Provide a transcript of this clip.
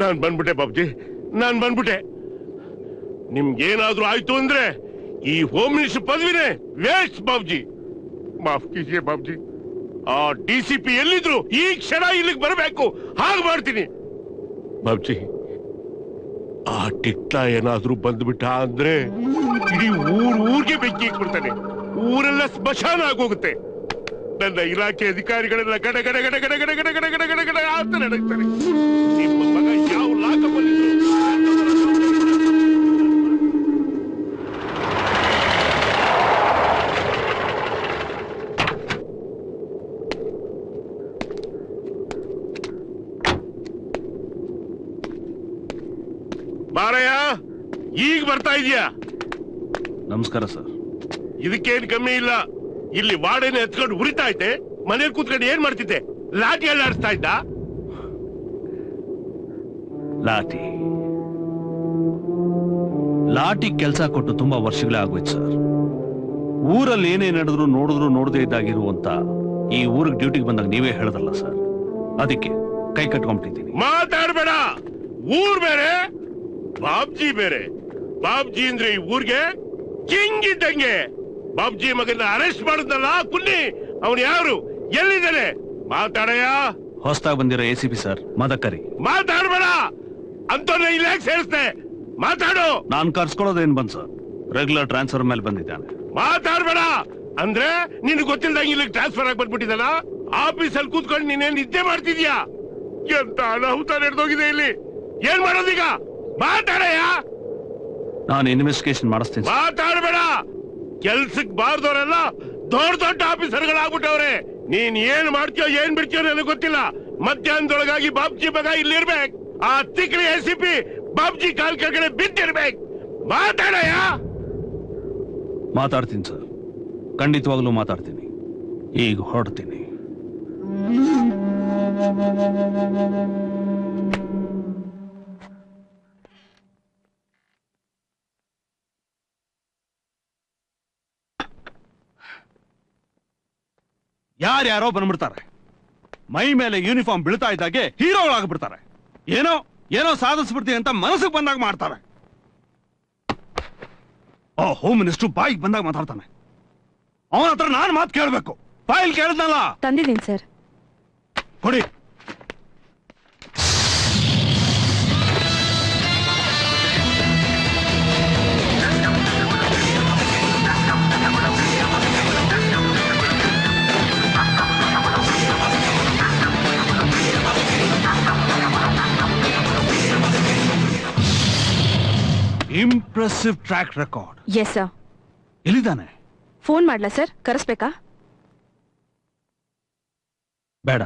ನಾನ್ ಬಂದ್ಬಿಟ್ಟೆ ಬಾಬ್ಜಿ, ನಾನ್ ಬಂದ್ಬಿಟ್ಟೆ. ನಿಮ್ಗೇನಾದ್ರೂ ಆಯ್ತು ಅಂದ್ರೆ ಈ ಹೋಮ್ ಮಿನಿಸ್ಟರ್ ಪದವಿನೇ ವೇಸ್ಟ್ ಬಾಬ್ಜಿ. ಮಾಫ್ ಕೀಜಿಯೇ ಬಾಬ್ಜಿ. ಆ ಡಿಸಿಪಿ ಎಲ್ಲಿದ್ರು ಈ ಕ್ಷಣ ಇಲ್ಲಿಗೆ ಬರಬೇಕು, ಹಾಗೆ ಮಾಡ್ತೀನಿ ಬಾಬ್ಜಿ. ಆ ಟಿಟ್ಲ ಏನಾದ್ರೂ ಬಂದ್ಬಿಟ್ಟ ಅಂದ್ರೆ ಇಡೀ ಊರ್ಗೆ ಬೆಂಕಿ ಇಟ್ಬಿಡ್ತಾನೆ, ಊರೆಲ್ಲ ಸ್ಮಶಾನ ಆಗೋಗುತ್ತೆ. ನನ್ನ ಇಲಾಖೆ ಅಧಿಕಾರಿಗಳೆಲ್ಲ ಗಡ ಗಡ ಗಡ ಗಡ ಗಡ ಗಡ ಗಡ ಗಡ ಗಡ ಗಡ ಅಂತ ನಡಕ್ತಾರೆ. ನಿಮ್ಮ ಮಗ ಯಾವ ಲಾಕಬಲ್ಲಿದ್ರು ಬಾರಯ್ಯ, ಈಗ ಬರ್ತಾ ಇದೀಯಾ? ನಮಸ್ಕಾರ ಸರ್. ಇದಕ್ಕೇನ್ ಕಮ್ಮಿ ಇಲ್ಲ. ಇಲ್ಲಿ ವಾಡೇನ ಎತ್ಕೊಂಡು ಉರಿತಾ ಐತೆ, ಮನೇಲಿ ಕೂತ್ಕೊಂಡು ಏನ್ ಮಾಡ್ತಿದ್ದೆ? ಲಾಠಿ ಎಲ್ಲ ಆಡಿಸ್ತಾ ಇದ್ದ? ಲಾಠಿ ಲಾಠಿ ಕೆಲಸ ಕೊಟ್ಟು ತುಂಬಾ ವರ್ಷಗಳೇ ಆಗೋಯ್ತು ಸರ್. ಊರಲ್ಲಿ ಏನೇ ನಡೆದ್ರು ನೋಡದೇ ಇದ್ದಾಗಿರುವಂತ ಈ ಊರಿಗೆ ಡ್ಯೂಟಿಗೆ ಬಂದಾಗ ನೀವೇ ಹೇಳದಲ್ಲ ಸರ್, ಅದಕ್ಕೆ ಕೈ ಕಟ್ಕೊಂಡ್ಬಿಟ್ಟಿದ್ದೀನಿ. ಮಾತಾಡ್ಬೇಡ. ಊರ್ ಬೇರೆ, ಬಾಬ್ಜಿ ಬೇರೆ. ಬಾಬ್ಜಿ ಅಂದ್ರೆ ಈ ಊರ್ಗೆ ಕಿಂಗ್ ಇದ್ದಂಗೆ. ಬಾಬ್ಜಿ ಮಗನ ಅರೆಸ್ಟ್ ಮಾಡಿದ್ನಲ್ಲ ಕುನ್ನಿ, ಅವನು ಯಾರು, ಎಲ್ಲಿದ್ದಾನೆ? ಮಾತಾಡಯ್ಯ. ಹೊಸದಾಗಿ ಬಂದಿರೋ ACP ಸರ್ ಮದಕರಿ. ಮಾತಾಡ್ಬೇಡ ಅಂತ ಇಲ್ಲ ಸೇರಿಸ್ತೆ. ಮಾತಾಡು. ನಾನ್ ಕರ್ಸ್ಕೊಳ್ಳೋದೇನ್ ಬಂದ್ ಸರ್, ರೆಗ್ಯುಲರ್ ಟ್ರಾನ್ಸ್ಫರ್ ಮೇಲೆ ಬಂದಿದ್ದಾನೆ. ಮಾತಾಡ್ಬೇಡ ಅಂದ್ರೆ ನಿನ್ ಗೊತ್ತಿಲ್ದಂಗೆ ಇಲ್ಲಿ ಟ್ರಾನ್ಸ್ಫರ್ ಆಗಿ ಬಂದ್ಬಿಟ್ಟಿದಲ್ಲ. ಆಫೀಸಲ್ಲಿ ಕೂತ್ಕೊಂಡು ನೀನೇನ್ ನಿದ್ದೆ ಮಾಡ್ತಿದ್ಯಾ? ಎಂತ ಅನಾಹುತ ನಡೆದೋಗಿದೆ ಇಲ್ಲಿ. ಏನ್ ಮಾಡೋದೀಗ? ಮಾತಾಡಯ್ಯ. ನಾನು ಇನ್ವೆಸ್ಟಿಗೇಷನ್ ಮಾಡಿಸ್ತೀನಿ. ಮಾತಾಡ್ಬೇಡ. ಕೆಲ್ಸಕ್ ಬಾರ್ದವರೆಲ್ಲ ದೊಡ್ಡ ದೊಡ್ಡ ಆಫೀಸರ್ಗಳಾಗ್ಬಿಟ್ಟವ್ರೆ. ನೀನ್ ಏನ್ ಮಾಡ್ತೀಯೋ ಏನ್ ಬಿಡ್ತೀಯೋ ನನಗೆ ಗೊತ್ತಿಲ್ಲ. ಮಧ್ಯಾಹ್ನದೊಳಗಾಗಿ ಬಾಬ್ಜಿ ಮಗ ಇಲ್ಲಿರ್ಬೇಕು. ಆ ತಿಕ್ರಿ ACP ಬಾಬ್ಜಿ ಕಾಲ್ ಕೆಳಗಡೆ ಬಿದ್ದಿರ್ಬೇಕು. ಮಾತಾಡಯ್ಯ. ಮಾತಾಡ್ತೀನಿ ಸರ್, ಖಂಡಿತವಾಗ್ಲೂ ಮಾತಾಡ್ತೀನಿ. ಈಗ ಹೊರಡ್ತೀನಿ. ಯಾರ್ಯಾರೋ ಬಂದ್ಬಿಡ್ತಾರೆ, ಮೈ ಮೇಲೆ ಯೂನಿಫಾರ್ಮ್ ಬೀಳ್ತಾ ಇದ್ದಾಗೆ ಹೀರೋಗಳಾಗ್ಬಿಡ್ತಾರೆ. ಏನೋ ಏನೋ ಸಾಧಿಸ್ಬಿಡ್ತೀನಿ ಅಂತ ಮನಸ್ಸಿಗೆ ಬಂದಾಗ ಮಾಡ್ತಾರೆ. ಹೋಮ್ ಮಿನಿಸ್ಟರ್ ಬಾಯಿಗೆ ಬಂದಾಗ ಮಾತಾಡ್ತಾನೆ. ಅವನ ಹತ್ರ ನಾನು ಮಾತು ಕೇಳಬೇಕು. ಫೈಲ್ ಕೇಳಿದ್ನಲ್ಲ, ತಂದಿದ್ದೀನಿ ಸರ್. ಕೊಡಿ. Impressive track record. Yes sir. ಎಲ್ಲಿದ್ದಾನೆ? ಫೋನ್ ಮಾಡ್ಲಾ ಸರ್? ಕರೆಸ್ಬೇಕಾ? ಬೇಡ.